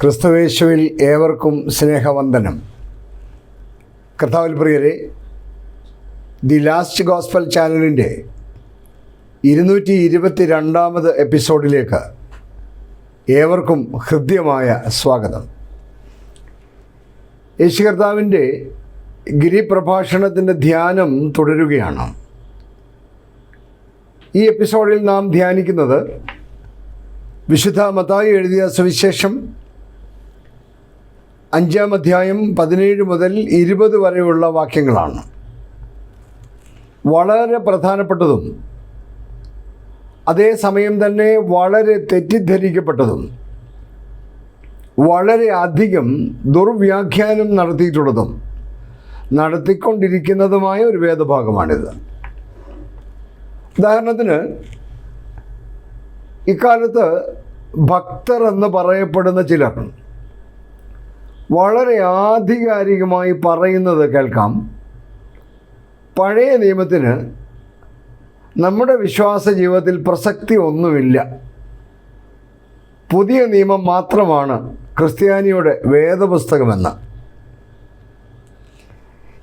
ക്രിസ്തുവേശുവിൽ ഏവർക്കും സ്നേഹവന്ദനം. കർത്താവിൽ പ്രിയരെ, ദി ലാസ്റ്റ് ഗോസ്പൽ ചാനലിൻ്റെ 222 എപ്പിസോഡിലേക്ക് ഏവർക്കും ഹൃദ്യമായ സ്വാഗതം. യേശു കർത്താവിൻ്റെ ഗിരിപ്രഭാഷണത്തിൻ്റെ ധ്യാനം തുടരുകയാണ്. ഈ എപ്പിസോഡിൽ നാം ധ്യാനിക്കുന്നത് വിശുദ്ധ മത്തായി എഴുതിയ സുവിശേഷം 5-ാം അധ്യായം 17 മുതൽ 20 വരെയുള്ള വാക്യങ്ങളാണ്. വളരെ പ്രധാനപ്പെട്ടതും അതേസമയം തന്നെ വളരെ തെറ്റിദ്ധരിക്കപ്പെട്ടതും വളരെ അധികം ദുർവ്യാഖ്യാനം നടത്തിക്കൊണ്ടിരിക്കുന്നതുമായ ഒരു വേദഭാഗമാണിത്. ഉദാഹരണത്തിന്, ഇക്കാലത്ത് ഭക്തർ എന്ന് പറയപ്പെടുന്ന ചിലർ വളരെ ആധികാരികമായി പറയുന്നത് കേൾക്കാം: പഴയ നിയമത്തിന് നമ്മുടെ വിശ്വാസ ജീവിതത്തിൽ പ്രസക്തി ഒന്നുമില്ല, പുതിയ നിയമം മാത്രമാണ് ക്രിസ്ത്യാനിയുടെ വേദപുസ്തകമെന്ന്.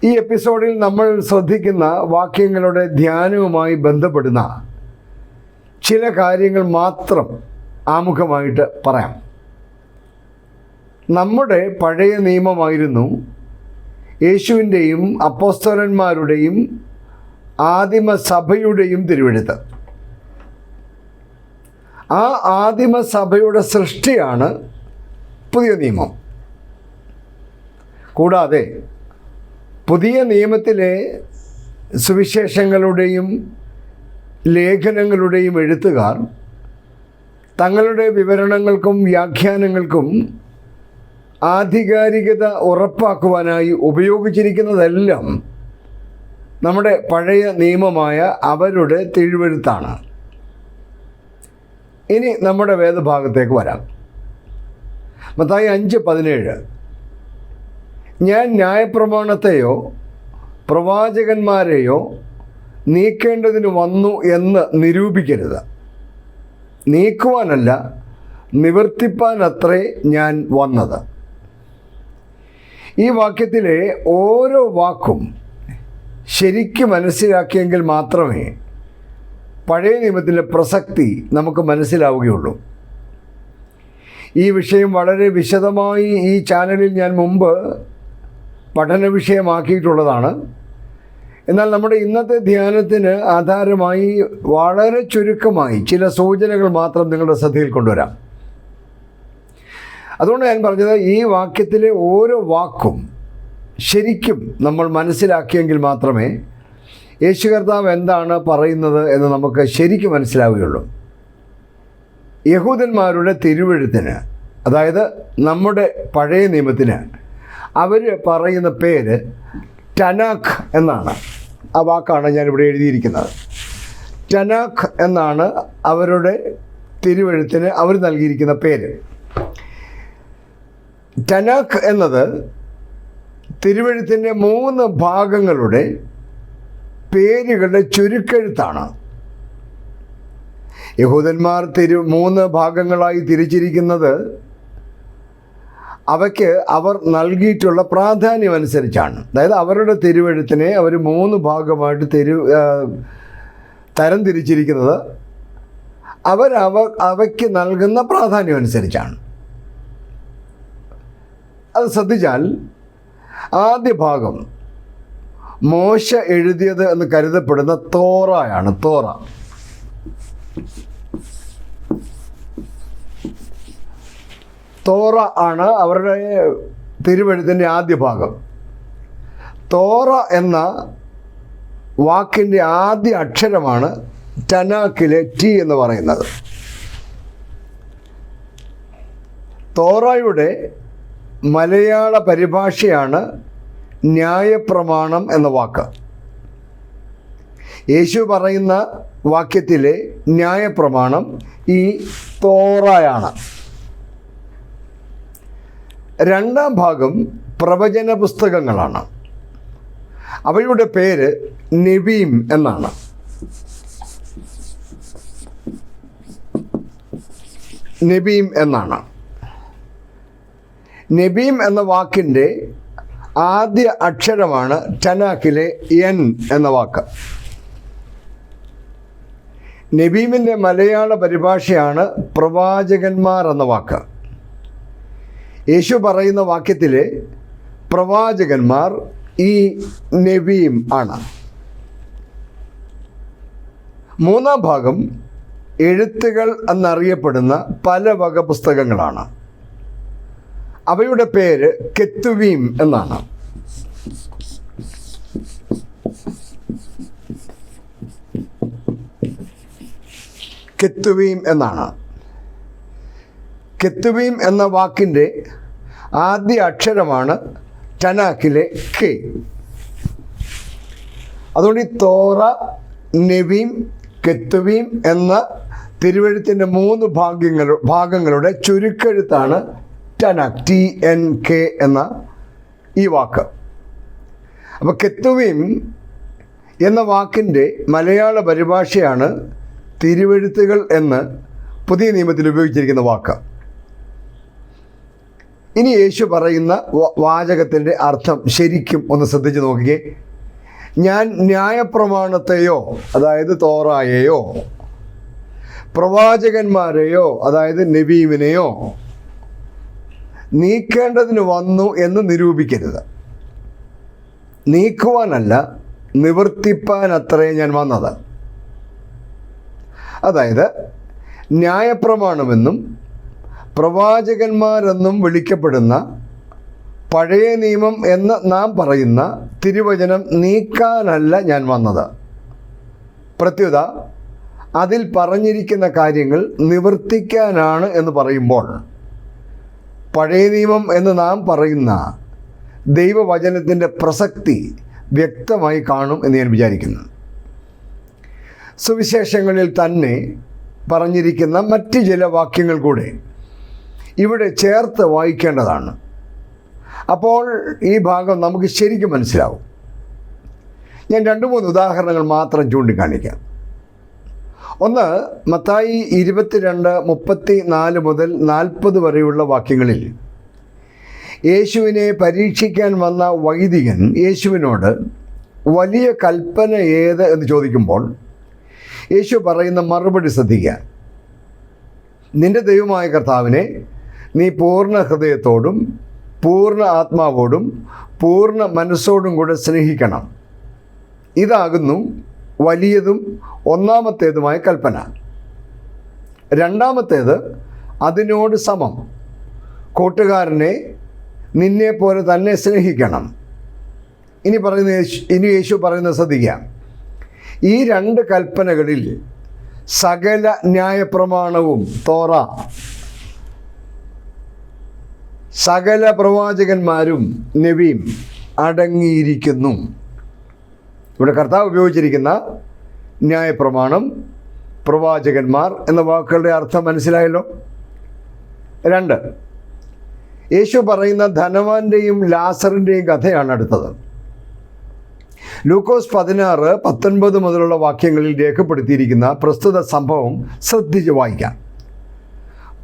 ഈ എപ്പിസോഡിൽ നമ്മൾ ശ്രദ്ധിക്കുന്ന വാക്യങ്ങളുടെ ധ്യാനവുമായി ബന്ധപ്പെടുന്ന ചില കാര്യങ്ങൾ മാത്രം ആമുഖമായിട്ട് പറയാം. നമ്മുടെ പഴയ നിയമമായിരുന്നു യേശുവിൻ്റെയും അപ്പോസ്തലന്മാരുടെയും ആദിമസഭയുടെയും തിരുവെഴുത്ത്. ആ ആദിമസഭയുടെ സൃഷ്ടിയാണ് പുതിയ നിയമം. കൂടാതെ പുതിയ നിയമത്തിലെ സുവിശേഷങ്ങളുടെയും ലേഖനങ്ങളുടെയും എഴുത്തുകാർ തങ്ങളുടെ വിവരണങ്ങൾക്കും വ്യാഖ്യാനങ്ങൾക്കും ആധികാരികത ഉറപ്പാക്കുവാനായി ഉപയോഗിച്ചിരിക്കുന്നതെല്ലാം നമ്മുടെ പഴയ നിയമമായ അവരുടെ തിരുവെഴുത്താണ്. ഇനി നമ്മുടെ വേദഭാഗത്തേക്ക് വരാം. മത്തായി 5:17, ഞാൻ ന്യായപ്രമാണത്തെയോ പ്രവാചകന്മാരെയോ നീക്കേണ്ടതിന് വന്നു എന്ന് നിരൂപിക്കരുത്. നീക്കുവാനല്ല, നിവർത്തിപ്പാനത്രേ ഞാൻ വന്നത്. ഈ വാക്യത്തിലെ ഓരോ വാക്കും ശരിക്കും മനസ്സിലാക്കിയെങ്കിൽ മാത്രമേ പഴയ നിയമത്തിൻ്റെ പ്രസക്തി നമുക്ക് മനസ്സിലാവുകയുള്ളൂ. ഈ വിഷയം വളരെ വിശദമായി ഈ ചാനലിൽ ഞാൻ മുമ്പ് പഠന വിഷയമാക്കിയിട്ടുള്ളതാണ്. എന്നാൽ നമ്മുടെ ഇന്നത്തെ ധ്യാനത്തിന് ആധാരമായി വളരെ ചുരുക്കമായി ചില സൂചനകൾ മാത്രം നിങ്ങളുടെ ശ്രദ്ധയിൽ കൊണ്ടുവരാം. അതുകൊണ്ട് ഞാൻ പറഞ്ഞത്, ഈ വാക്യത്തിലെ ഓരോ വാക്കും ശരിക്കും നമ്മൾ മനസ്സിലാക്കിയെങ്കിൽ മാത്രമേ യേശു കർത്താവ് എന്താണ് പറയുന്നത് എന്ന് നമുക്ക് ശരിക്കും മനസ്സിലാവുകയുള്ളൂ. യഹൂദന്മാരുടെ തിരുവെഴുത്തിന്, അതായത് നമ്മുടെ പഴയ നിയമത്തിന്, അവർ പറയുന്ന പേര് ടനാഖ് എന്നാണ്. ആ വാക്കാണ് ഞാനിവിടെ എഴുതിയിരിക്കുന്നത്. ടനാഖ് എന്നാണ് അവരുടെ തിരുവെഴുത്തിന് അവർ നൽകിയിരിക്കുന്ന പേര്. ടനാഖ് എന്നത് തിരുവെഴുത്തിൻ്റെ 3 ഭാഗങ്ങളുടെ പേരുകളുടെ ചുരുക്കെഴുത്താണ്. യഹൂദന്മാർ 3 ഭാഗങ്ങളായി തിരിച്ചിരിക്കുന്നത് അവയ്ക്ക് അവർ നൽകിയിട്ടുള്ള പ്രാധാന്യം അനുസരിച്ചാണ്. അതായത് അവരുടെ തിരുവെഴുത്തിനെ അവർ 3 ഭാഗമായിട്ട് തരം തിരിച്ചിരിക്കുന്നത് അവയ്ക്ക് നൽകുന്ന പ്രാധാന്യം അനുസരിച്ചാണ്. അത് ശ്രദ്ധിച്ചാൽ, ആദ്യ ഭാഗം മോശ എഴുതിയത് എന്ന് കരുതപ്പെടുന്ന തോറയാണ്. തോറ ആണ് അവരുടെ തിരുവെഴുത്തിൻ്റെ ആദ്യ ഭാഗം. തോറ എന്ന വാക്കിൻ്റെ ആദ്യ അക്ഷരമാണ് ടനാക്കിലെ ടി എന്ന് പറയുന്നത്. തോറയുടെ മലയാള പരിഭാഷയാണ് ന്യായപ്രമാണം എന്ന വാക്ക്. യേശു പറയുന്ന വാക്യത്തിലെ ന്യായപ്രമാണം ഈ തോറയാണ്. 2-ാം ഭാഗം പ്രവചന പുസ്തകങ്ങളാണ്. അവയുടെ പേര് നെബീം എന്നാണ്. നെബീം എന്നാണ്. നെബീം എന്ന വാക്കിൻ്റെ ആദ്യ അക്ഷരമാണ് ടനാക്കിലെ എൻ എന്ന വാക്ക്. നെബീമിൻ്റെ മലയാള പരിഭാഷയാണ് പ്രവാചകന്മാർ എന്ന വാക്ക്. യേശു പറയുന്ന വാക്യത്തിലെ പ്രവാചകന്മാർ ഈ നെബീം ആണ്. മൂന്നാം ഭാഗം എഴുത്തുകൾ എന്നറിയപ്പെടുന്ന പല വക പുസ്തകങ്ങളാണ്. അവയുടെ പേര് കെത്തുവീം എന്നാണ്. കെത്തുവീം എന്നാണ്. കെത്തുവീം എന്ന വാക്കിൻ്റെ ആദ്യ അക്ഷരമാണ് ടനാക്കിലെ കെ. അതുകൊണ്ട് ഈ തോറ, നെബീം, കെത്തുവീം എന്ന തിരുവെഴുത്തിൻ്റെ 3 ഭാഗങ്ങളുടെ ചുരുക്കെഴുത്താണ് ടനാക്ക്, TNK എന്ന ഈ വാക്ക്. അപ്പോൾ കെത്തുവീം എന്ന വാക്കിൻ്റെ മലയാള പരിഭാഷയാണ് തിരുവെഴുത്തുകൾ എന്ന് പുതിയ നിയമത്തിൽ ഉപയോഗിച്ചിരിക്കുന്ന വാക്ക്. ഇനി യേശു പറയുന്ന വാചകത്തിൻ്റെ അർത്ഥം ശരിക്കും ഒന്ന് ശ്രദ്ധിച്ച് നോക്കിക്കേ. ഞാൻ ന്യായപ്രമാണത്തെയോ, അതായത് തോറായെയോ, പ്രവാചകന്മാരെയോ, അതായത് നെബീമിനെയോ നീക്കേണ്ടതിന് വന്നു എന്ന് നിരൂപിക്കരുത്. നീക്കുവാനല്ല, നിവർത്തിപ്പാനത്രേ ഞാൻ വന്നത്. അതായത് ന്യായപ്രമാണമെന്നും പ്രവാചകന്മാരെന്നും വിളിക്കപ്പെടുന്ന പഴയ നിയമം എന്ന് നാം പറയുന്ന തിരുവചനം നീക്കാനല്ല ഞാൻ വന്നത്. പ്രത്യുത അതിൽ പറഞ്ഞിരിക്കുന്ന കാര്യങ്ങൾ നിവർത്തിക്കാനാണ് എന്ന് പറയുമ്പോൾ പഴയ നിയമം എന്ന് നാം പറയുന്ന ദൈവവചനത്തിൻ്റെ പ്രസക്തി വ്യക്തമായി കാണും എന്ന് ഞാൻ വിചാരിക്കുന്നു. സുവിശേഷങ്ങളിൽ തന്നെ പറഞ്ഞിരിക്കുന്ന മറ്റ് ചില വാക്യങ്ങൾ കൂടെ ഇവിടെ ചേർത്ത് വായിക്കേണ്ടതാണ്. അപ്പോൾ ഈ ഭാഗം നമുക്ക് ശരിക്കും മനസ്സിലാവും. ഞാൻ 2-3 ഉദാഹരണങ്ങൾ മാത്രം ചൂണ്ടിക്കാണിക്കാം. ഒന്ന്, മത്തായി 22:34 മുതൽ 40 വരെയുള്ള വാക്യങ്ങളിൽ യേശുവിനെ പരീക്ഷിക്കാൻ വന്ന വൈദികൻ യേശുവിനോട് വലിയ കൽപ്പന ഏത് എന്ന് ചോദിക്കുമ്പോൾ യേശു പറയുന്ന മറുപടി ശ്രദ്ധിക്കുക. നിൻ്റെ ദൈവമായ കർത്താവിനെ നീ പൂർണ്ണ ഹൃദയത്തോടും പൂർണ്ണ ആത്മാവോടും പൂർണ്ണ മനസ്സോടും കൂടെ സ്നേഹിക്കണം. ഇതാകുന്നു വലിയതും ഒന്നാമത്തേതുമായ കൽപ്പന. രണ്ടാമത്തേത് അതിനോട് സമം, കൂട്ടുകാരനെ നിന്നെപ്പോലെ തന്നെ സ്നേഹിക്കണം. ഇനി യേശു പറയുന്നത് ശ്രദ്ധിക്കുക. ഈ 2 കൽപ്പനകളിൽ സകല ന്യായപ്രമാണവും, തോറ, സകല പ്രവാചകന്മാരും, നെബീം അടങ്ങിയിരിക്കുന്നു. ഇവിടെ കർത്താവ് ഉപയോഗിച്ചിരിക്കുന്ന ന്യായപ്രമാണം, പ്രവാചകന്മാർ എന്ന വാക്കുകളുടെ അർത്ഥം മനസ്സിലായല്ലോ. 2, യേശു പറയുന്ന ധനവാന്റെയും ലാസറിൻ്റെയും കഥയാണ് അടുത്തത്. ലൂക്കോസ് 16:19 മുതലുള്ള വാക്യങ്ങളിൽ രേഖപ്പെടുത്തിയിരിക്കുന്ന പ്രസ്തുത സംഭവം ശ്രദ്ധിച്ച് വായിക്കാം.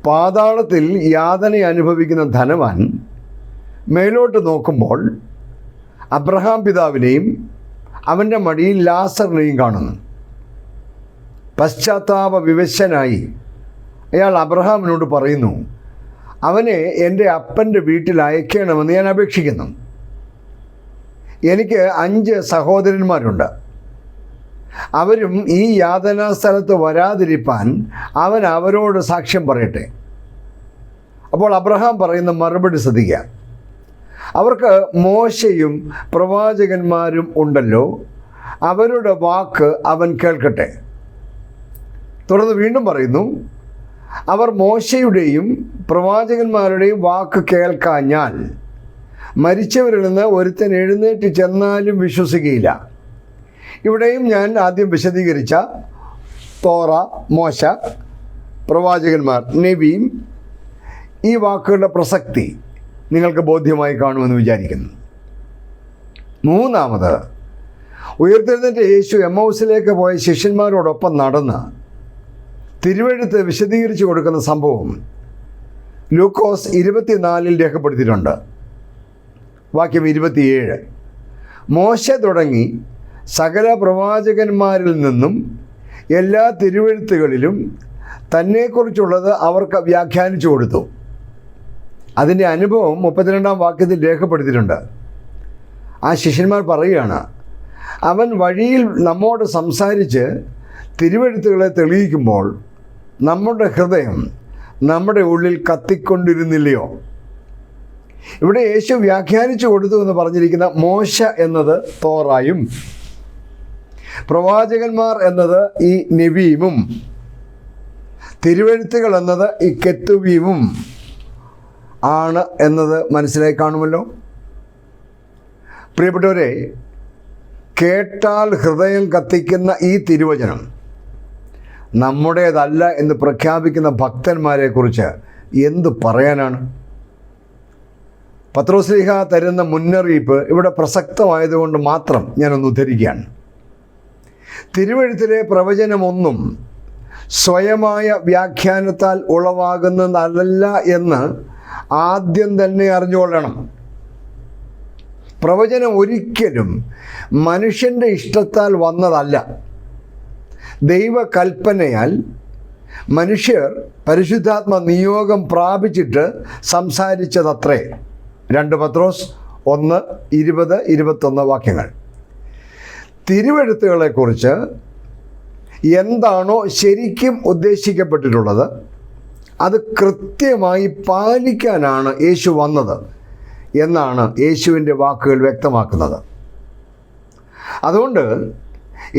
പാതാളത്തിൽ യാതന അനുഭവിക്കുന്ന ധനവാൻ മേലോട്ട് നോക്കുമ്പോൾ അബ്രഹാം പിതാവിനെയും അവൻ്റെ മടിയിൽ ലാസറിനെയും കാണുന്നു. പശ്ചാത്താപ വിവശനായി അയാൾ അബ്രഹാമിനോട് പറയുന്നു, അവനെ എൻ്റെ അപ്പൻ്റെ വീട്ടിൽ അയക്കണമെന്ന് ഞാൻ അപേക്ഷിക്കുന്നു. എനിക്ക് 5 സഹോദരന്മാരുണ്ട്. അവരും ഈ യാതനാ സ്ഥലത്ത് വരാതിരിപ്പാൻ അവൻ അവരോട് സാക്ഷ്യം പറയട്ടെ. അപ്പോൾ അബ്രഹാം പറയുന്ന മറുപടി ശ്രദ്ധിക്കുക. അവർക്ക് മോശയും പ്രവാചകന്മാരും ഉണ്ടല്ലോ, അവരുടെ വാക്ക് അവൻ കേൾക്കട്ടെ. തുടർന്ന് വീണ്ടും പറയുന്നു, അവർ മോശയുടെയും പ്രവാചകന്മാരുടെയും വാക്ക് കേൾക്കാഞ്ഞാൽ മരിച്ചവരിൽ നിന്ന് ഒരുത്തൻ എഴുന്നേറ്റ് ചെന്നാലും വിശ്വസിക്കുകയില്ല. ഇവിടെയും ഞാൻ ആദ്യം വിശദീകരിച്ച തോറ, മോശ, പ്രവാചകന്മാർ, നെബീം, ഈ വാക്കുകളുടെ പ്രസക്തി നിങ്ങൾക്ക് ബോധ്യമായി കാണുമെന്ന് വിചാരിക്കുന്നു. മൂന്നാമത്, ഉയർത്തെഴുന്നേറ്റ യേശു എമ്മൗസിലേക്ക് പോയ ശിഷ്യന്മാരോടൊപ്പം നടന്ന് തിരുവെഴുത്ത് വിശദീകരിച്ചു കൊടുക്കുന്ന സംഭവം ലൂക്കോസ് 24 രേഖപ്പെടുത്തിയിട്ടുണ്ട്. വാക്യം 27. മോശെ തുടങ്ങി സകല പ്രവാചകന്മാരിൽ നിന്നും എല്ലാ തിരുവെഴുത്തുകളിലും തന്നെക്കുറിച്ചുള്ളത് അവർക്ക് വ്യാഖ്യാനിച്ചു കൊടുത്തു. അതിൻ്റെ അനുഭവം 32 വാക്യത്തിൽ രേഖപ്പെടുത്തിയിട്ടുണ്ട്. ആ ശിഷ്യന്മാർ പറയുകയാണ്, അവൻ വഴിയിൽ നമ്മോട് സംസാരിച്ച് തിരുവെഴുത്തുകളെ തെളിയിക്കുമ്പോൾ നമ്മുടെ ഹൃദയം നമ്മുടെ ഉള്ളിൽ കത്തിക്കൊണ്ടിരുന്നില്ലയോ? ഇവിടെ യേശു വ്യാഖ്യാനിച്ചു കൊടുത്തു എന്ന് പറഞ്ഞിരിക്കുന്ന മോശ എന്നത് തോറായും പ്രവാചകന്മാർ എന്നത് ഈ നെവീമും തിരുവെഴുത്തുകൾ എന്നത് ഈ കെത്തുവീമും ആണ് എന്നത് മനസ്സിലായി കാണുമല്ലോ. പ്രിയപ്പെട്ടവരെ, കേട്ടാൽ ഹൃദയം കത്തിക്കുന്ന ഈ തിരുവചനം നമ്മുടേതല്ല എന്ന് പ്രഖ്യാപിക്കുന്ന ഭക്തന്മാരെക്കുറിച്ച് എന്തു പറയാനാണ്? പത്രോസ്ലീഹ തരുന്ന മുന്നറിയിപ്പ് ഇവിടെ പ്രസക്തമായതുകൊണ്ട് മാത്രം ഞാനൊന്ന് ഉദ്ധരിക്കുകയാണ്. തിരുവെഴുത്തിലെ പ്രവചനമൊന്നും സ്വയമായ വ്യാഖ്യാനത്താൽ ഉളവാകുന്നതല്ല എന്ന് ആദ്യം തന്നെ അറിഞ്ഞുകൊള്ളണം. പ്രവചനം ഒരിക്കലും മനുഷ്യൻ്റെ ഇഷ്ടത്താൽ വന്നതല്ല. ദൈവകൽപ്പനയാൽ മനുഷ്യർ പരിശുദ്ധാത്മ നിയോഗം പ്രാപിച്ചിട്ട് സംസാരിച്ചതത്രേ. 2 പത്രോസ് 1:20-21 വാക്യങ്ങൾ. തിരുവെഴുത്തുകളെക്കുറിച്ച് എന്താണോ ശരിക്കും ഉദ്ദേശിക്കപ്പെട്ടിട്ടുള്ളത് അത് കൃത്യമായി പാലിക്കാനാണ് യേശു വന്നത് എന്നാണ് യേശുവിൻ്റെ വാക്കുകൾ വ്യക്തമാക്കുന്നത്. അതുകൊണ്ട്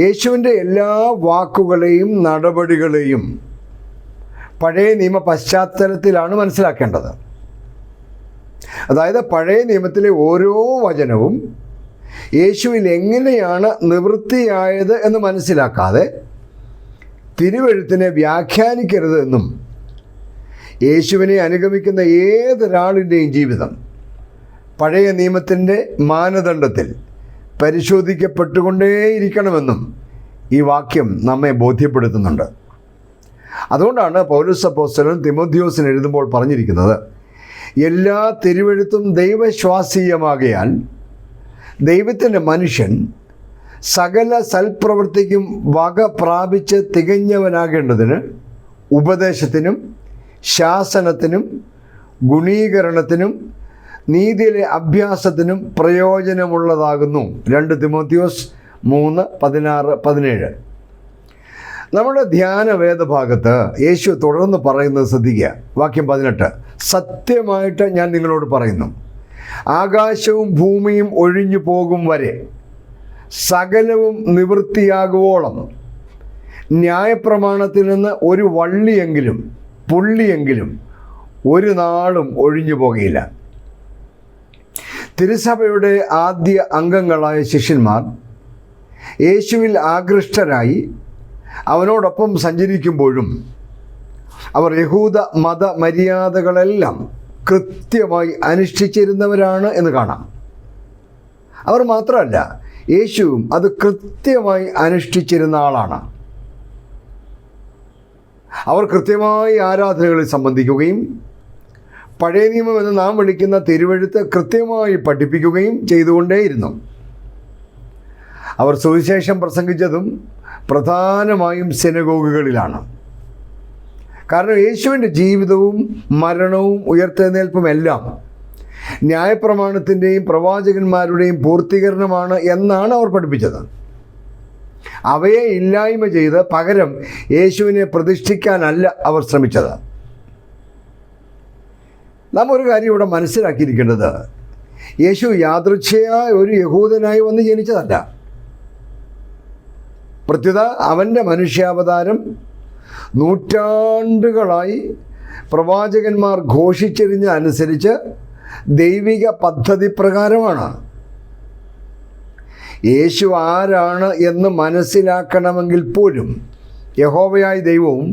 യേശുവിൻ്റെ എല്ലാ വാക്കുകളെയും നടപടികളെയും പഴയ നിയമ പശ്ചാത്തലത്തിലാണ് മനസ്സിലാക്കേണ്ടത്. അതായത് പഴയ നിയമത്തിലെ ഓരോ വചനവും യേശുവിൽ എങ്ങനെയാണ് നിവൃത്തിയായത് എന്ന് മനസ്സിലാക്കാതെ തിരുവെഴുത്തിനെ വ്യാഖ്യാനിക്കരുത് എന്നും യേശുവിനെ അനുഗമിക്കുന്ന ഏതൊരാളിൻ്റെയും ജീവിതം പഴയ നിയമത്തിൻ്റെ മാനദണ്ഡത്തിൽ പരിശോധിക്കപ്പെട്ടുകൊണ്ടേയിരിക്കണമെന്നും ഈ വാക്യം നമ്മെ ബോധ്യപ്പെടുത്തുന്നുണ്ട്. അതുകൊണ്ടാണ് പൗലോസ് അപ്പോസ്തലൻ തിമോഥെയോസിന് എഴുതുമ്പോൾ പറഞ്ഞിരിക്കുന്നത്, എല്ലാ തിരുവെഴുത്തും ദൈവശ്വാസീയമാകയാൽ ദൈവത്തിൻ്റെ മനുഷ്യൻ സകല സൽപ്രവൃത്തിക്കും വക പ്രാപിച്ച് തികഞ്ഞവനാകേണ്ടതിന് ഉപദേശത്തിനും ശാസനത്തിനും ഗുണീകരണത്തിനും നീതിയിലെ അഭ്യാസത്തിനും പ്രയോജനമുള്ളതാകുന്നു. 2 തിമോഥെയോസ് 3:16-17. നമ്മുടെ ധ്യാന വേദഭാഗത്ത് യേശു തുടർന്ന് പറയുന്നത് ശ്രദ്ധിക്കുക. വാക്യം 18. സത്യമായിട്ട് ഞാൻ നിങ്ങളോട് പറയുന്നു, ആകാശവും ഭൂമിയും ഒഴിഞ്ഞു പോകും വരെ സകലവും നിവൃത്തിയാകുവോളം ന്യായപ്രമാണത്തിൽ നിന്ന് ഒരു വള്ളിയെങ്കിലും പുള്ളിയെങ്കിലും ഒരു നാളും ഒഴിഞ്ഞു പോകുകയില്ല. തിരുസഭയുടെ ആദ്യ അംഗങ്ങളായ ശിഷ്യന്മാർ യേശുവിൽ ആകൃഷ്ടരായി അവനോടൊപ്പം സഞ്ചരിക്കുമ്പോഴും അവർ യഹൂദ മതമര്യാദകളെല്ലാം കൃത്യമായി അനുഷ്ഠിച്ചിരുന്നവരാണ് എന്ന് കാണാം. അവർ മാത്രമല്ല, യേശുവും അത് കൃത്യമായി അനുഷ്ഠിച്ചിരുന്ന ആളാണ്. അവർ കൃത്യമായി ആരാധനകളിൽ സംബന്ധിക്കുകയും പഴയ നിയമം എന്ന് നാം വിളിക്കുന്ന തിരുവെഴുത്ത് കൃത്യമായി പഠിപ്പിക്കുകയും ചെയ്തുകൊണ്ടേയിരുന്നു. അവർ സുവിശേഷം പ്രസംഗിച്ചതും പ്രധാനമായും സിനഗോഗുകളിലാണ്. കാരണം യേശുവിൻ്റെ ജീവിതവും മരണവും ഉയർത്തെഴുന്നേൽപ്പും എല്ലാം ന്യായപ്രമാണത്തിൻ്റെയും പ്രവാചകന്മാരുടെയും പൂർത്തീകരണമാണ് എന്നാണ് അവർ പഠിപ്പിച്ചത്. അവയെ ഇല്ലായ്മ ചെയ്ത് പകരം യേശുവിനെ പ്രതിഷ്ഠിക്കാനല്ല അവർ ശ്രമിച്ചത്. നാം ഒരു കാര്യം ഇവിടെ മനസ്സിലാക്കിയിരിക്കേണ്ടത്, യേശു യാദൃച്ഛയായ ഒരു യഹൂദനായി വന്ന് ജനിച്ചതല്ല. പ്രത്യുത അവൻ്റെ മനുഷ്യാവതാരം നൂറ്റാണ്ടുകളായി പ്രവാചകന്മാർ ഘോഷിച്ചെറിഞ്ഞ അനുസരിച്ച് ദൈവിക പദ്ധതി പ്രകാരമാണ്. യേശു ആരാണ് എന്ന് മനസ്സിലാക്കണമെങ്കിൽ പോലും യഹോവയായ ദൈവവും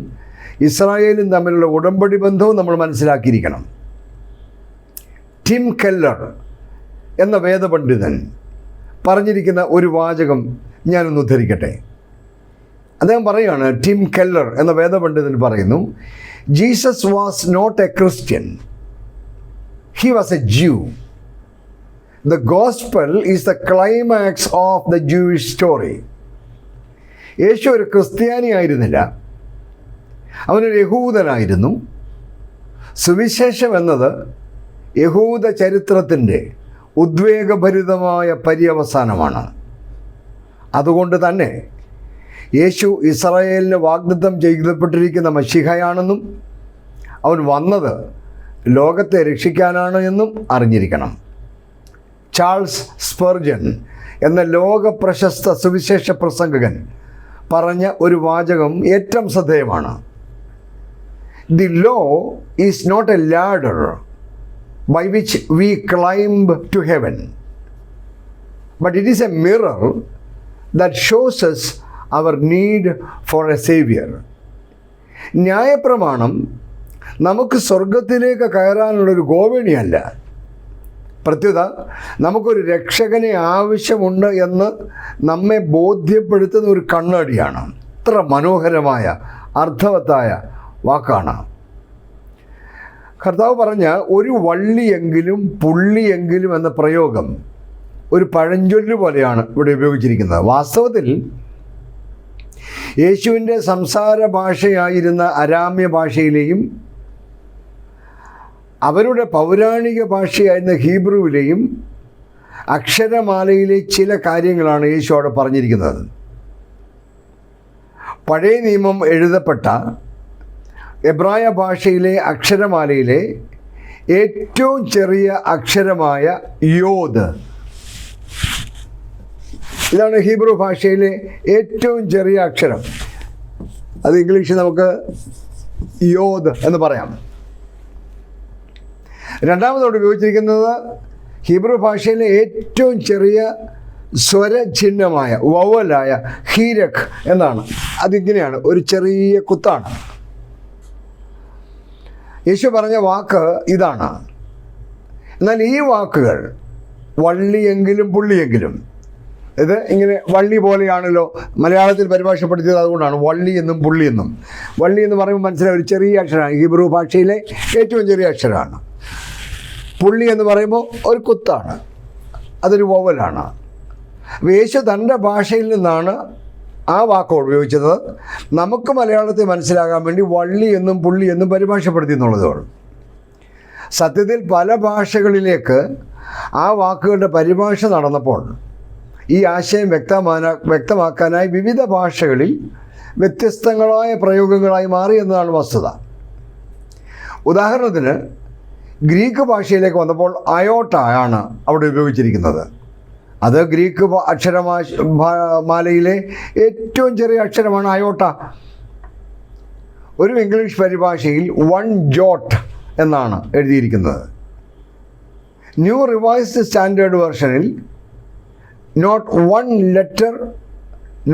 ഇസ്രായേലും തമ്മിലുള്ള ഉടമ്പടി ബന്ധവും നമ്മൾ മനസ്സിലാക്കിയിരിക്കണം. ടിം കെല്ലർ എന്ന വേദപണ്ഡിതൻ പറഞ്ഞിരിക്കുന്ന ഒരു വാചകം ഞാനൊന്ന് ഉദ്ധരിക്കട്ടെ. അദ്ദേഹം പറയുകയാണ്, ടിം കെല്ലർ എന്ന വേദപണ്ഡിതൻ പറയുന്നു, Jesus was not a Christian, he was a Jew. The gospel is the climax of the Jewish story. യേശു ഒരു ക്രിസ്ത്യാനി ആയിരുന്നില്ല, അവനൊരു യഹൂദനായിരുന്നു. സുവിശേഷം എന്നത് യഹൂദ ചരിത്രത്തിൻ്റെ ഉദ്വേഗഭരിതമായ പര്യവസാനമാണ്. അതുകൊണ്ട് തന്നെ യേശു ഇസ്രായേലിന് വാഗ്ദത്തം ചെയ്യപ്പെട്ടിരിക്കുന്ന മശിഹയാണെന്നും അവൻ വന്നത് ലോകത്തെ രക്ഷിക്കാനാണ് എന്നും അറിഞ്ഞിരിക്കണം. ചാൾസ് സ്പെർജൻ എന്ന ലോക പ്രശസ്ത സുവിശേഷ പ്രസംഗകൻ പറഞ്ഞ ഒരു വാചകം ഏറ്റവും ശ്രദ്ധേയമാണ്. The law is not a ladder by which we climb to heaven, but it is a mirror that shows us our need for a savior. ന്യായപ്രമാണം നമുക്ക് സ്വർഗത്തിലേക്ക് കയറാനുള്ളൊരു ഗോവണിയല്ല, പ്രത്യുത നമുക്കൊരു രക്ഷകനെ ആവശ്യമുണ്ട് എന്ന് നമ്മെ ബോധ്യപ്പെടുത്തുന്ന ഒരു കണ്ണാടിയാണ്. അത്ര മനോഹരമായ അർത്ഥവത്തായ വാക്കാണ്. കർത്താവ് പറഞ്ഞ ഒരു വള്ളിയെങ്കിലും പുള്ളിയെങ്കിലും എന്ന പ്രയോഗം ഒരു പഴഞ്ചൊല്ല് പോലെയാണ് ഇവിടെ ഉപയോഗിച്ചിരിക്കുന്നത്. വാസ്തവത്തിൽ യേശുവിൻ്റെ സംസാര ഭാഷയായിരുന്ന അരാമ്യ ഭാഷയിലെയും അവരുടെ പൗരാണിക ഭാഷയായിരുന്ന ഹീബ്രുവിലെയും അക്ഷരമാലയിലെ ചില കാര്യങ്ങളാണ് യേശു അവിടെ പറഞ്ഞിരിക്കുന്നത്. പഴയ നിയമം എഴുതപ്പെട്ട എബ്രായ ഭാഷയിലെ അക്ഷരമാലയിലെ ഏറ്റവും ചെറിയ അക്ഷരമായ യോദ്, ഇതാണ് ഹീബ്രു ഭാഷയിലെ ഏറ്റവും ചെറിയ അക്ഷരം. അത് ഇംഗ്ലീഷിൽ നമുക്ക് യോദ് എന്ന് പറയാം. രണ്ടാമതോട് ഉപയോഗിച്ചിരിക്കുന്നത് ഹീബ്രു ഭാഷയിലെ ഏറ്റവും ചെറിയ സ്വരചിഹ്നമായ വവലായ ഹീരക് എന്നാണ്. അതിങ്ങനെയാണ്, ഒരു ചെറിയ കുത്താണ്. യേശു പറഞ്ഞ വാക്ക് ഇതാണ്. എന്നാൽ ഈ വാക്കുകൾ വള്ളിയെങ്കിലും പുള്ളിയെങ്കിലും, ഇത് ഇങ്ങനെ വള്ളി പോലെയാണല്ലോ മലയാളത്തിൽ പരിഭാഷപ്പെടുത്തിയത്. അതുകൊണ്ടാണ് വള്ളി എന്നും പുള്ളി എന്നും. വള്ളി എന്ന് പറയുമ്പോൾ മനസ്സിലായി ഒരു ചെറിയ അക്ഷരമാണ്, ഹീബ്രു ഭാഷയിലെ ഏറ്റവും ചെറിയ അക്ഷരമാണ്. പുള്ളി എന്ന് പറയുമ്പോൾ ഒരു കുത്താണ്, അതൊരു വവലാണ്. യേശു തൻ്റെ ഭാഷയിൽ നിന്നാണ് ആ വാക്കോട് ഉപയോഗിച്ചത്. നമുക്ക് മലയാളത്തിൽ മനസ്സിലാകാൻ വേണ്ടി വള്ളി എന്നും പുള്ളി എന്നും പരിഭാഷപ്പെടുത്തി എന്നുള്ളതാണ്. സത്യത്തിൽ പല ഭാഷകളിലേക്ക് ആ വാക്കുകളുടെ പരിഭാഷ നടന്നപ്പോൾ ഈ ആശയം വ്യക്തമാക്കാനായി വിവിധ ഭാഷകളിൽ വ്യത്യസ്തങ്ങളായ പ്രയോഗങ്ങളായി മാറി എന്നതാണ് വസ്തുത. ഉദാഹരണത്തിന് ഗ്രീക്ക് ഭാഷയിലേക്ക് വന്നപ്പോൾ അയോട്ട ആണ് അവിടെ ഉപയോഗിച്ചിരിക്കുന്നത്. അത് ഗ്രീക്ക് അക്ഷരമാലയിലെ ഏറ്റവും ചെറിയ അക്ഷരമാണ് അയോട്ട. ഒരു ഇംഗ്ലീഷ് പരിഭാഷയിൽ 1 jot എന്നാണ് എഴുതിയിരിക്കുന്നത്. ന്യൂ റിവൈസ്ഡ് സ്റ്റാൻഡേർഡ് വെർഷനിൽ note 1 letter,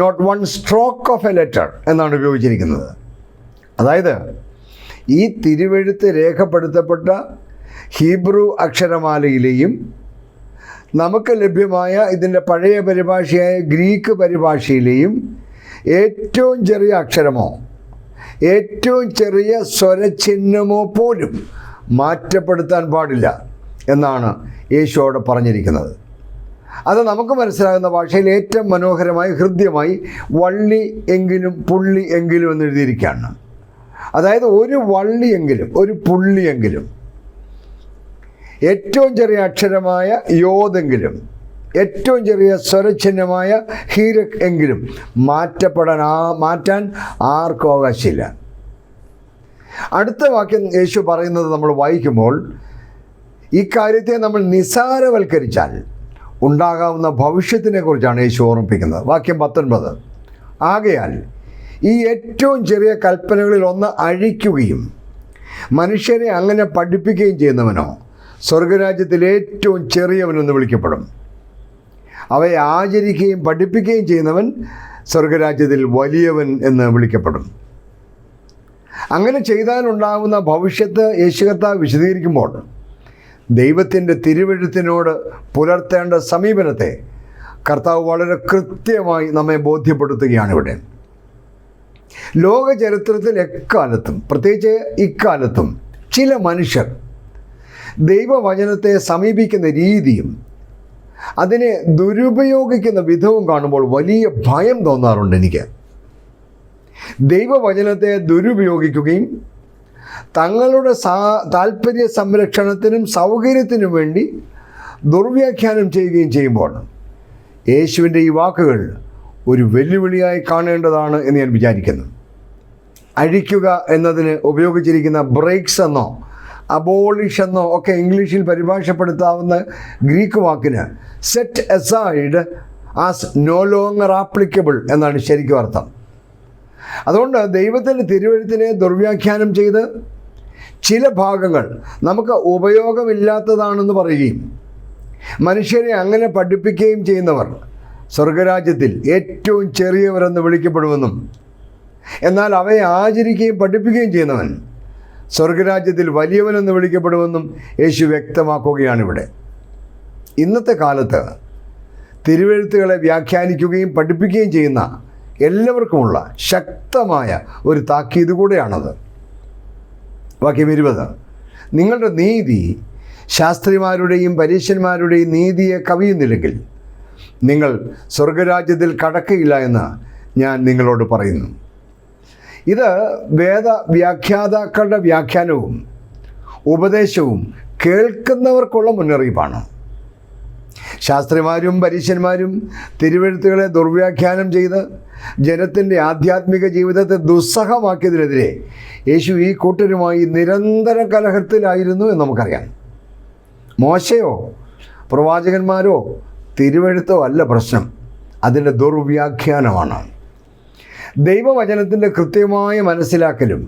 note 1 stroke of a letter എന്നാണ് ഉപയോഗിച്ചിരിക്കുന്നത്. അതായത് ഈ തിരുവെഴുത്ത് രേഖപ്പെടുത്തപ്പെട്ട ഹീബ്രു അക്ഷരമാലയിലെയും നമുക്ക് ലഭ്യമായ ഇതിൻ്റെ പഴയ പരിഭാഷയായ ഗ്രീക്ക് പരിഭാഷയിലെയും ഏറ്റവും ചെറിയ അക്ഷരമോ ഏറ്റവും ചെറിയ സ്വരചിഹ്നമോ പോലും മാറ്റപ്പെടുത്താൻ പാടില്ല എന്നാണ് യേശുവോട് പറഞ്ഞിരിക്കുന്നത്. അത് നമുക്ക് മനസ്സിലാകുന്ന ഭാഷയിൽ ഏറ്റവും മനോഹരമായി ഹൃദ്യമായി വള്ളി എങ്കിലും പുള്ളി എങ്കിലും എന്ന് എഴുതിയിരിക്കുകയാണ്. അതായത് ഒരു വള്ളിയെങ്കിലും ഒരു പുള്ളിയെങ്കിലും, ഏറ്റവും ചെറിയ അക്ഷരമായ യോതെങ്കിലും, ഏറ്റവും ചെറിയ സ്വരചിഹ്നമായ ഹീരക് എങ്കിലും മാറ്റാൻ ആർക്കും അവകാശമില്ല. അടുത്ത വാക്യം യേശു പറയുന്നത് നമ്മൾ വായിക്കുമ്പോൾ ഈ കാര്യത്തെ നമ്മൾ നിസാരവൽക്കരിച്ചാൽ ഉണ്ടാകാവുന്ന ഭവിഷ്യത്തിനെ കുറിച്ചാണ് യേശു ഓർമ്മിപ്പിക്കുന്നത്. വാക്യം 19, ആകയാൽ ഈ ഏറ്റവും ചെറിയ കൽപ്പനകളിൽ ഒന്ന് അഴിക്കുകയും മനുഷ്യരെ അങ്ങനെ പഠിപ്പിക്കുകയും ചെയ്യുന്നവനോ സ്വർഗരാജ്യത്തിൽ ഏറ്റവും ചെറിയവനെന്ന് വിളിക്കപ്പെടും. അവയെ ആചരിക്കുകയും പഠിപ്പിക്കുകയും ചെയ്യുന്നവൻ സ്വർഗരാജ്യത്തിൽ വലിയവൻ എന്ന് വിളിക്കപ്പെടും. അങ്ങനെ ചെയ്താലുണ്ടാകുന്ന ഭവിഷ്യത്ത് യേശു കർത്താവ് വിശദീകരിക്കുമ്പോൾ ദൈവത്തിൻ്റെ തിരുവെഴുത്തിനോട് പുലർത്തേണ്ട സമീപനത്തെ കർത്താവ് വളരെ കൃത്യമായി നമ്മെ ബോധ്യപ്പെടുത്തുകയാണ് ഇവിടെ. ലോക ചരിത്രത്തിൽ എക്കാലത്തും, പ്രത്യേകിച്ച് ഇക്കാലത്തും, ചില മനുഷ്യർ ദൈവവചനത്തെ സമീപിക്കുന്ന രീതിയും അതിനെ ദുരുപയോഗിക്കുന്ന വിധവും കാണുമ്പോൾ വലിയ ഭയം തോന്നാറുണ്ട് എനിക്ക്. ദൈവവചനത്തെ ദുരുപയോഗിക്കുകയും തങ്ങളുടെ താല്പര്യ സംരക്ഷണത്തിനും സൗകര്യത്തിനും വേണ്ടി ദുർവ്യാഖ്യാനം ചെയ്യുകയും ചെയ്യുമ്പോൾ യേശുവിൻ്റെ ഈ വാക്കുകൾ ഒരു വെല്ലുവിളിയായി കാണേണ്ടതാണ് എന്ന് ഞാൻ വിചാരിക്കുന്നു. അഴിക്കുക എന്നതിന് ഉപയോഗിച്ചിരിക്കുന്ന ബ്രേക്സ് എന്നോ അബോളിഷ് എന്നോ ഒക്കെ ഇംഗ്ലീഷിൽ പരിഭാഷപ്പെടുത്താവുന്ന ഗ്രീക്ക് വാക്കിന് set aside as no longer applicable എന്നാണ് ശരിക്കും അർത്ഥം. അതുകൊണ്ട് ദൈവത്തിൻ്റെ തിരുവെഴുത്തിനെ ദുർവ്യാഖ്യാനം ചെയ്ത് ചില ഭാഗങ്ങൾ നമുക്ക് ഉപയോഗമില്ലാത്തതാണെന്ന് പറയുകയും മനുഷ്യരെ അങ്ങനെ പഠിപ്പിക്കുകയും ചെയ്യുന്നവർ സ്വർഗരാജ്യത്തിൽ ഏറ്റവും ചെറിയവരെന്ന് വിളിക്കപ്പെടുമെന്നും, എന്നാൽ അവയെ ആചരിക്കുകയും പഠിപ്പിക്കുകയും ചെയ്യുന്നവൻ സ്വർഗരാജ്യത്തിൽ വലിയവനെന്ന് വിളിക്കപ്പെടുമെന്നും യേശു വ്യക്തമാക്കുകയാണിവിടെ. ഇന്നത്തെ കാലത്ത് തിരുവെഴുത്തുകളെ വ്യാഖ്യാനിക്കുകയും പഠിപ്പിക്കുകയും ചെയ്യുന്ന എല്ലാവർക്കുമുള്ള ശക്തമായ ഒരു താക്കീത് കൂടെയാണത്. വാക്യം 20, നിങ്ങളുടെ നീതി ശാസ്ത്രിമാരുടെയും പരീശന്മാരുടെയും നീതിയെ കവിയുന്നില്ലെങ്കിൽ നിങ്ങൾ സ്വർഗരാജ്യത്തിൽ കടക്കയില്ല എന്ന് ഞാൻ നിങ്ങളോട് പറയുന്നു. ഇത് വേദവ്യാഖ്യാതാക്കളുടെ വ്യാഖ്യാനവും ഉപദേശവും കേൾക്കുന്നവർക്കുള്ള മുന്നറിയിപ്പാണ്. ശാസ്ത്രിമാരും പരീശന്മാരും തിരുവെഴുത്തുകളെ ദുർവ്യാഖ്യാനം ചെയ്ത് ജനത്തിൻ്റെ ആധ്യാത്മിക ജീവിതത്തെ ദുസ്സഹമാക്കിയതിനെതിരെ യേശു ഈ കൂട്ടരുമായി നിരന്തര കലഹത്തിലായിരുന്നു എന്ന് നമുക്കറിയാം. മോശയോ പ്രവാചകന്മാരോ തിരുവെഴുത്തോ അല്ല പ്രശ്നം, അതിൻ്റെ ദുർവ്യാഖ്യാനമാണ്. ദൈവവചനത്തിൻ്റെ കൃത്യമായ മനസ്സിലാക്കലും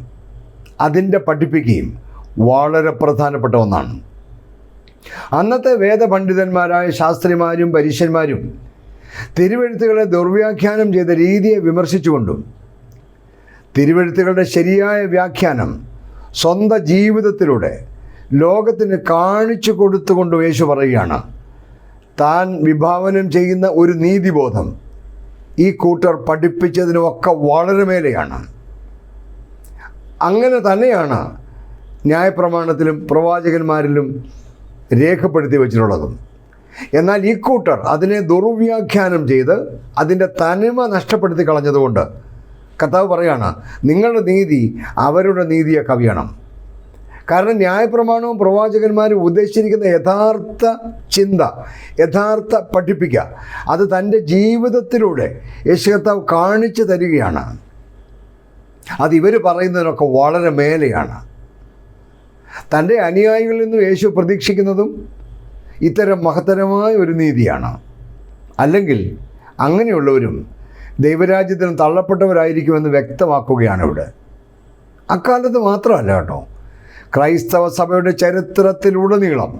അതിൻ്റെ പഠിപ്പിക്കുകയും വളരെ പ്രധാനപ്പെട്ട ഒന്നാണ്. അന്നത്തെ വേദപണ്ഡിതന്മാരായ ശാസ്ത്രിമാരും പരീശന്മാരും തിരുവെഴുത്തുകളെ ദുർവ്യാഖ്യാനം ചെയ്ത രീതിയെ വിമർശിച്ചുകൊണ്ടും തിരുവെഴുത്തുകളുടെ ശരിയായ വ്യാഖ്യാനം സ്വന്തം ജീവിതത്തിലൂടെ ലോകത്തിന് കാണിച്ചു കൊടുത്തുകൊണ്ടും യേശു പറയുകയാണ്, താൻ വിഭാവനം ചെയ്യുന്ന ഒരു നീതിബോധം ഈ കൂട്ടർ പഠിപ്പിച്ചതിനുമൊക്കെ വളരെ മേലെയാണ്. അങ്ങനെ തന്നെയാണ് ന്യായപ്രമാണത്തിലും പ്രവാചകന്മാരിലും രേഖപ്പെടുത്തി വച്ചിട്ടുള്ളതും. എന്നാൽ ഈ കൂട്ടർ അതിനെ ദുർവ്യാഖ്യാനം ചെയ്ത് അതിൻ്റെ തനിമ നഷ്ടപ്പെടുത്തി കളഞ്ഞതുകൊണ്ട് കർത്താവ് പറയാണ്, നിങ്ങളുടെ നീതി അവരുടെ നീതിയെ കവിയണം. കാരണം ന്യായപ്രമാണവും പ്രവാചകന്മാരും ഉദ്ദേശിച്ചിരിക്കുന്ന യഥാർത്ഥ ചിന്ത, യഥാർത്ഥ പഠിപ്പിക്കുക, അത് തൻ്റെ ജീവിതത്തിലൂടെ യേശു കർത്താവ് കാണിച്ചു തരികയാണ്. അത് ഇവർ പറയുന്നതിനൊക്കെ വളരെ മേലെയാണ്. തൻ്റെ അനുയായികളിൽ നിന്നും യേശു പ്രതീക്ഷിക്കുന്നതും ഇത്തരം മഹത്തരമായ ഒരു നീതിയാണ്. അല്ലെങ്കിൽ അങ്ങനെയുള്ളവരും ദൈവരാജ്യത്തിന് തള്ളപ്പെട്ടവരായിരിക്കുമെന്ന് വ്യക്തമാക്കുകയാണ് ഇവിടെ. അക്കാലത്ത് മാത്രമല്ല കേട്ടോ, ക്രൈസ്തവ സഭയുടെ ചരിത്രത്തിലുടനീളം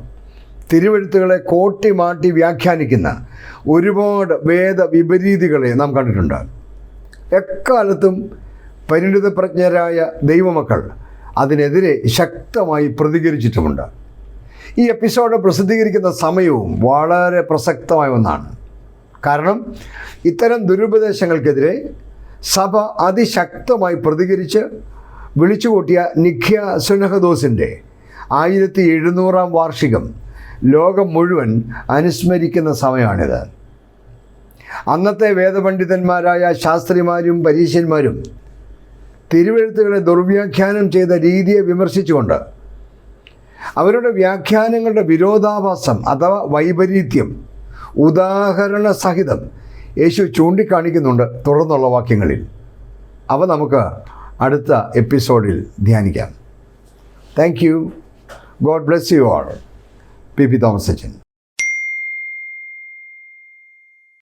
തിരുവെഴുത്തുകളെ കോട്ടി മാറ്റി വ്യാഖ്യാനിക്കുന്ന ഒരുപാട് വേദവിപരീതികളെ നാം കണ്ടിട്ടുണ്ട്. എക്കാലത്തും പരിണിതപ്രജ്ഞരായ ദൈവമക്കൾ അതിനെതിരെ ശക്തമായി പ്രതികരിച്ചിട്ടുമുണ്ട്. ഈ എപ്പിസോഡ് പ്രസിദ്ധീകരിക്കുന്ന സമയവും വളരെ പ്രസക്തമായ ഒന്നാണ്. കാരണം ഇത്തരം ദുരുപദേശങ്ങൾക്കെതിരെ സഭ അതിശക്തമായി പ്രതികരിച്ച് വിളിച്ചുകൂട്ടിയ നിഖ്യ സുനഹദോസിൻ്റെ 1700-ാം വാർഷികം ലോകം മുഴുവൻ അനുസ്മരിക്കുന്ന സമയമാണിത്. അന്നത്തെ വേദപണ്ഡിതന്മാരായ ശാസ്ത്രിമാരും പരീശന്മാരും തിരുവെഴുത്തുകളെ ദുർവ്യാഖ്യാനം ചെയ്ത രീതിയെ വിമർശിച്ചുകൊണ്ട് അവരുടെ വ്യാഖ്യാനങ്ങളുടെ വിരോധാഭാസം അഥവാ വൈപരീത്യം ഉദാഹരണ സഹിതം യേശു ചൂണ്ടിക്കാണിക്കുന്നുണ്ട് തുടർന്നുള്ള വാക്യങ്ങളിൽ. അവ നമുക്ക് അടുത്ത എപ്പിസോഡിൽ ധ്യാനിക്കാം. Thank you. God bless you all. P Thomas അച്ഛൻ.